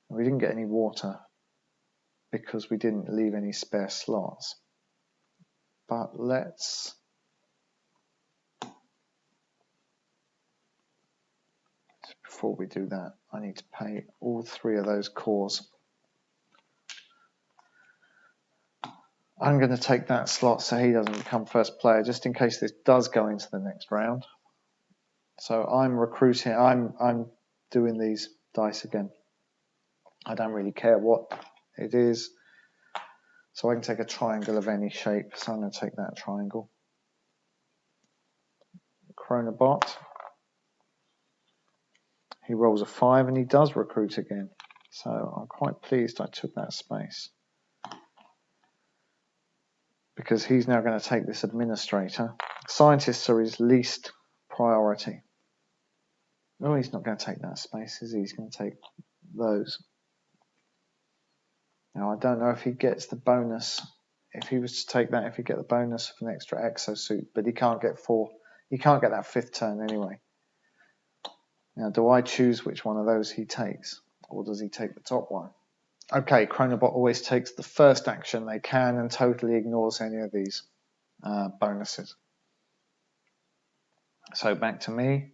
We didn't get any water because we didn't leave any spare slots. But let's before we do that, I need to pay all 3 of those cores. I'm going to take that slot so he doesn't become first player, just in case this does go into the next round. So I'm recruiting, I'm doing these dice again. I don't really care what it is. So I can take a triangle of any shape. So I'm going to take that triangle. Chronobot. He rolls a 5 and he does recruit again. So I'm quite pleased I took that space. Because he's now going to take this administrator. Scientists are his least priority. Oh, he's not going to take that space, is he? He's going to take those. Now, I don't know if he gets the bonus. If he was to take that, if he get the bonus of an extra exosuit, but he can't get 4. He can't get that 5th turn anyway. Now, do I choose which one of those he takes? Or does he take the top one? Okay, Chronobot always takes the first action they can and totally ignores any of these bonuses. So back to me.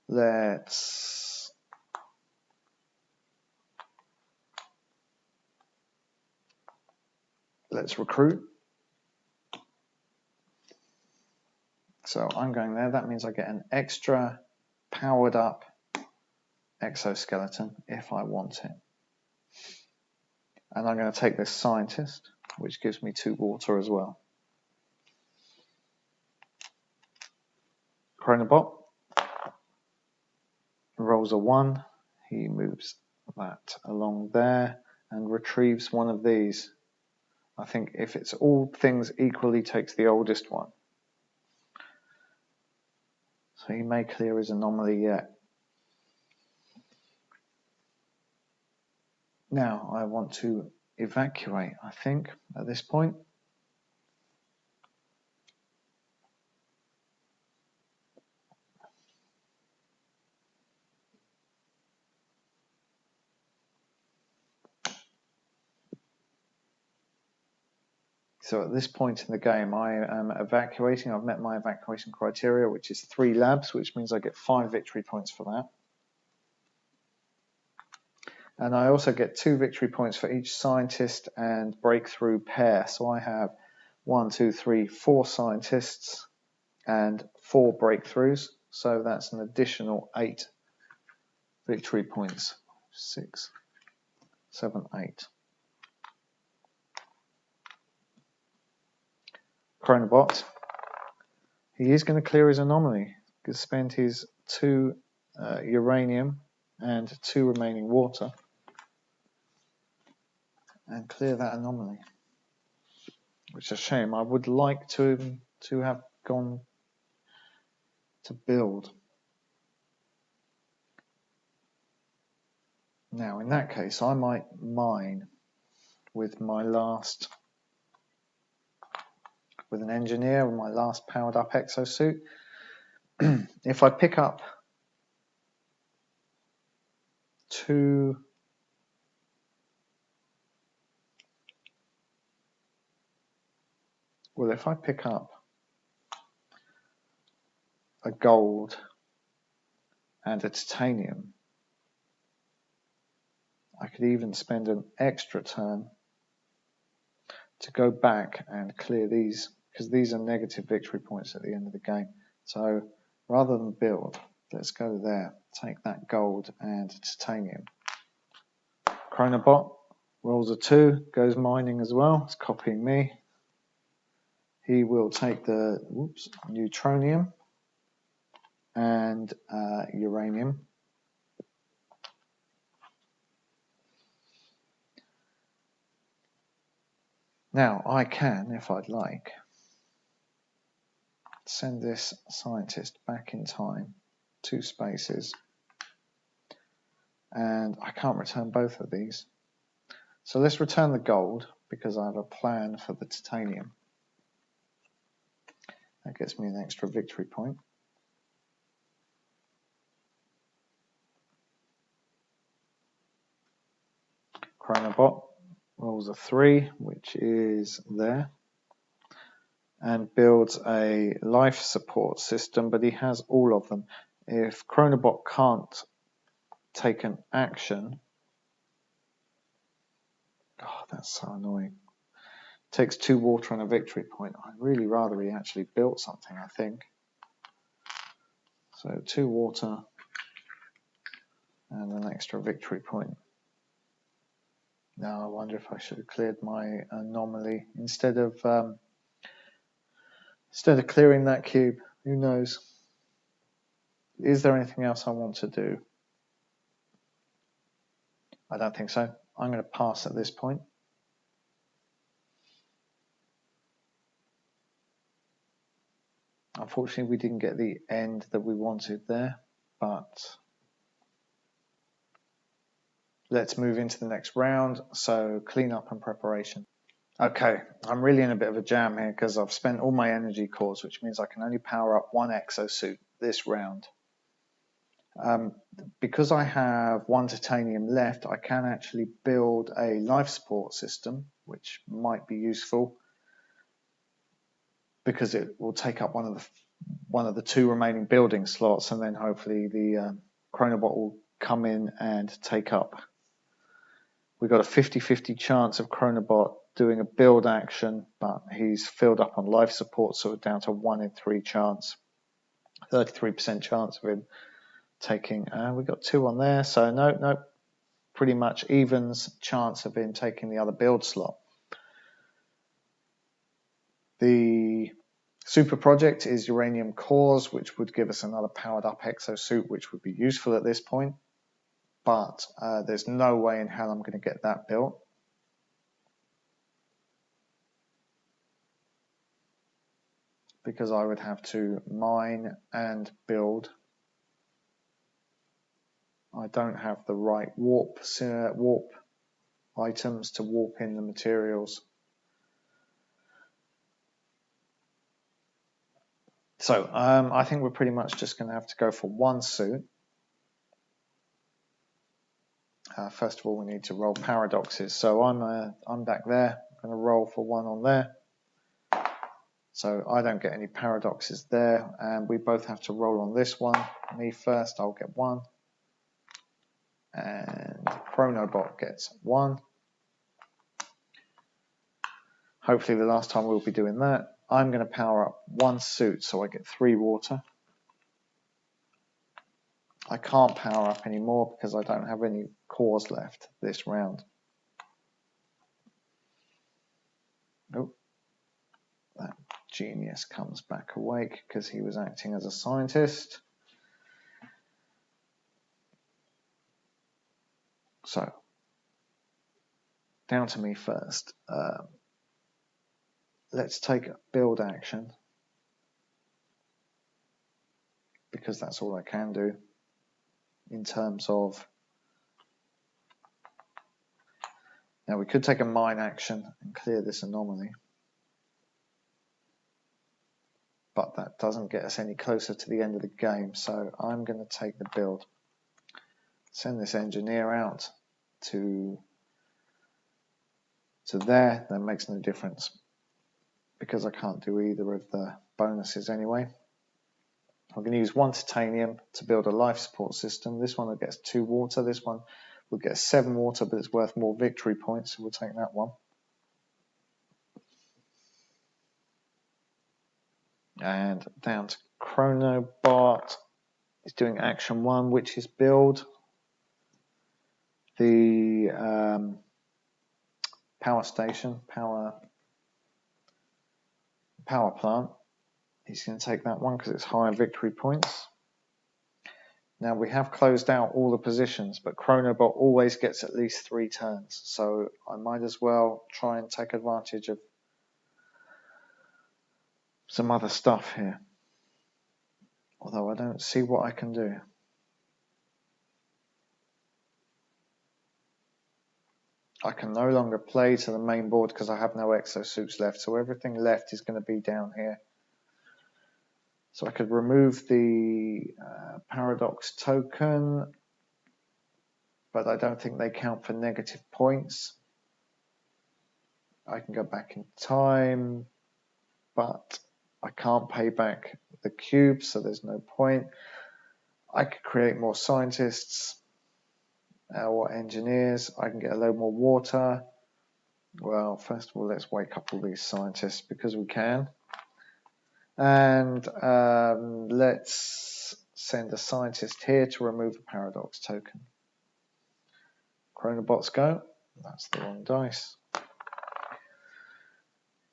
Let's recruit. So I'm going there. That means I get an extra powered up exoskeleton if I want it. And I'm going to take this scientist, which gives me 2 water as well. Chronobot rolls a 1. He moves that along there and retrieves one of these. I think if it's all things equally, takes the oldest one. So he may clear his anomaly yet. Now I want to evacuate, I think, at this point. So at this point in the game, I am evacuating. I've met my evacuation criteria, which is 3 labs, which means I get 5 victory points for that. And I also get 2 victory points for each scientist and breakthrough pair. So I have 1, 2, 3, 4 scientists and 4 breakthroughs. So that's an additional 8 victory points. 6, 7, 8. Chronobot. He is going to clear his anomaly. He can spend his 2 uranium and 2 remaining water and clear that anomaly. Which is a shame. I would like to have gone to build. Now, in that case, I might mine with my last, with an engineer, with my last powered up exosuit. If I pick up 2 well, if I pick up a gold and a titanium. I could even spend an extra turn to go back and clear these, because these are negative victory points at the end of the game. So rather than build, let's go there, take that gold and titanium. Chronobot rolls a 2, goes mining as well, it's copying me. He will take the neutronium and uranium. Now I can, if I'd like, send this scientist back in time 2 spaces, and I can't return both of these. So let's return the gold because I have a plan for the titanium. That gets me an extra victory point. Chronobot rolls a 3, which is there, and builds a life support system, but he has all of them. If Chronobot can't take an action, oh, that's so annoying. Takes 2 water and a victory point. I'd really rather he actually built something, I think. So 2 water and an extra victory point. Now I wonder if I should have cleared my anomaly instead of clearing that cube. Who knows? Is there anything else I want to do? I don't think so. I'm going to pass at this point. Unfortunately, we didn't get the end that we wanted there, but let's move into the next round. So cleanup and preparation. Okay, I'm really in a bit of a jam here because I've spent all my energy cores, which means I can only power up 1 exosuit this round. Because I have 1 titanium left, I can actually build a life support system, which might be useful because it will take up one of the 2 remaining building slots, and then hopefully the Chronobot will come in and take up. We've got a 50-50 chance of Chronobot doing a build action, but he's filled up on life support, so we're down to 1 in 3 chance, 33% chance of him taking. We've got 2 on there, so no, pretty much evens chance of him taking the other build slot. The super project is uranium cores, which would give us another powered up exosuit, which would be useful at this point. But there's no way in hell I'm going to get that built. Because I would have to mine and build. I don't have the right warp items to warp in the materials. So I think we're pretty much just going to have to go for 1 suit. First of all, we need to roll paradoxes. So I'm back there. I'm going to roll for 1 on there. So I don't get any paradoxes there, and we both have to roll on this one. Me first, I'll get 1. And Chronobot gets 1. Hopefully the last time we'll be doing that. I'm going to power up 1 suit, so I get 3 water. I can't power up anymore because I don't have any cores left this round. Nope. That genius comes back awake because he was acting as a scientist. So, down to me first. Let's take a build action because that's all I can do in terms of. Now we could take a mine action and clear this anomaly, but that doesn't get us any closer to the end of the game, so I'm going to take the build. Send this engineer out to there. That makes no difference because I can't do either of the bonuses anyway. I'm going to use 1 titanium to build a life support system. This one gets 2 water. This one will get 7 water, but it's worth more victory points, so we'll take that one. And down to Chronobot. He's doing action 1, which is build the power station, power plant. He's going to take that one because it's higher victory points. Now we have closed out all the positions, but Chronobot always gets at least 3 turns, so I might as well try and take advantage of some other stuff here. Although I don't see what I can do. I can no longer play to the main board because I have no exosuits left, so everything left is going to be down here. So I could remove the paradox token, but I don't think they count for negative points. I can go back in time, but I can't pay back the cube, so there's no point. I could create more scientists or engineers. I can get a load more water. Well, first of all, let's wake up all these scientists because we can. And let's send a scientist here to remove a paradox token. Chronobots go. That's the wrong dice.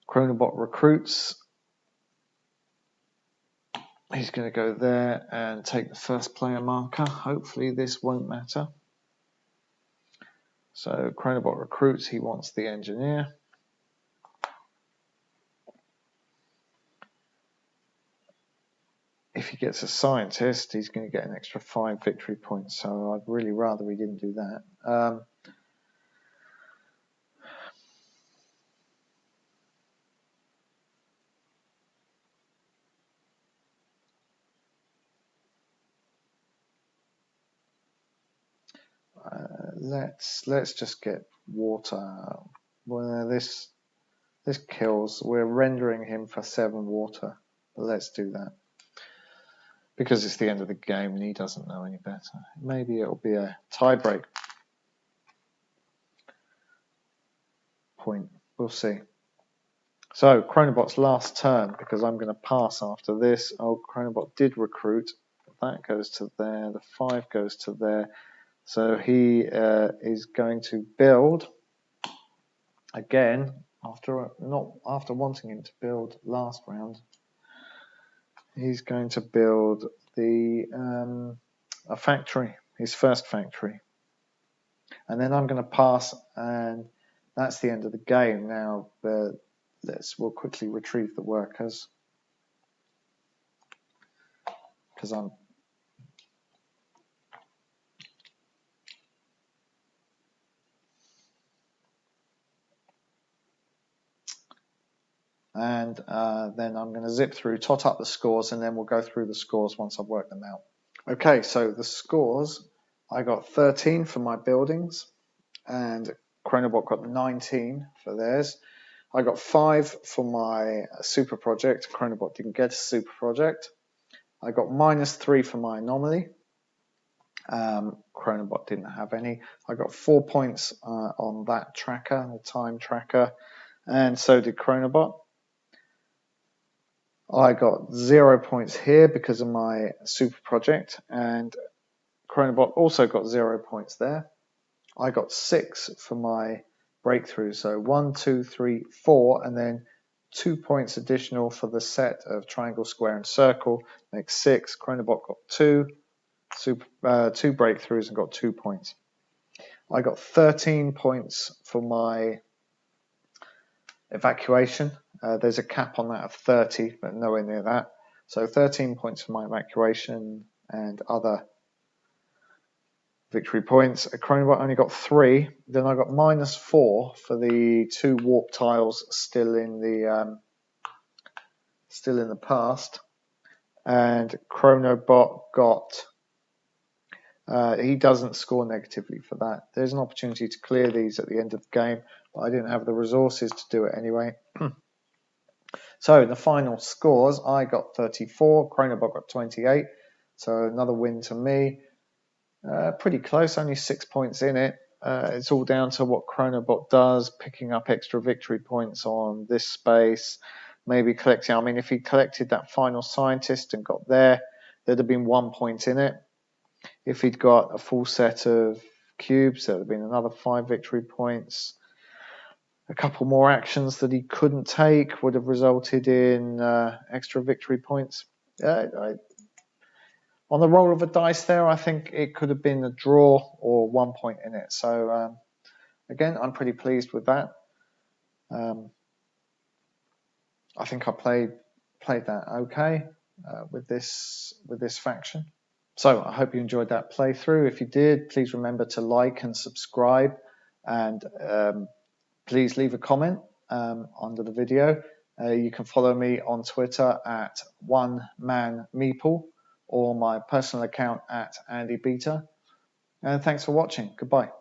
Chronobot recruits. He's going to go there and take the first player marker. Hopefully this won't matter. So Chronobot recruits. He wants the engineer. If he gets a scientist, he's going to get an extra 5 victory points. So I'd really rather he didn't do that. Let's just get water. Well, this kills. We're rendering him for 7 water. Let's do that because it's the end of the game and he doesn't know any better. Maybe it'll be a tiebreak point. We'll see. So Chronobot's last turn, because I'm going to pass after this. Oh, Chronobot did recruit. That goes to there. The 5 goes to there. So he is going to build again after wanting him to build last round. He's going to build the a factory, his first factory, and then I'm going to pass, and that's the end of the game. Now we'll quickly retrieve the workers because I'm. And then I'm going to zip through, tot up the scores, and then we'll go through the scores once I've worked them out. Okay, so the scores, I got 13 for my buildings, and Chronobot got 19 for theirs. I got 5 for my super project. Chronobot didn't get a super project. I got -3 for my anomaly. Chronobot didn't have any. I got 4 points on that tracker, the time tracker, and so did Chronobot. I got 0 points here because of my super project, and Chronobot also got 0 points there. I got 6 for my breakthrough, so 1, 2, 3, 4, and then 2 points additional for the set of triangle, square, and circle makes 6. Chronobot got 2 breakthroughs and got 2 points. I got 13 points for my evacuation. There's a cap on that of 30, but nowhere near that. So 13 points for my evacuation and other victory points. Chronobot only got 3. Then I got -4 for the 2 warp tiles still in the past. And Chronobot got. He doesn't score negatively for that. There's an opportunity to clear these at the end of the game, but I didn't have the resources to do it anyway. So the final scores, I got 34, Chronobot got 28, so another win to me. Pretty close, only 6 points in it. It's all down to what Chronobot does, picking up extra victory points on this space, maybe collecting. I mean, if he collected that final scientist and got there, there'd have been 1 point in it. If he'd got a full set of cubes, there'd have been another 5 victory points. A couple more actions that he couldn't take would have resulted in extra victory points. On the roll of a dice there, I think it could have been a draw or 1 point in it. So again, I'm pretty pleased with that. I think I played that okay with this faction. So I hope you enjoyed that playthrough. If you did, please remember to like and subscribe, and please leave a comment under the video. You can follow me on Twitter at @OneManMeeple or my personal account at AndyBeta. And thanks for watching. Goodbye.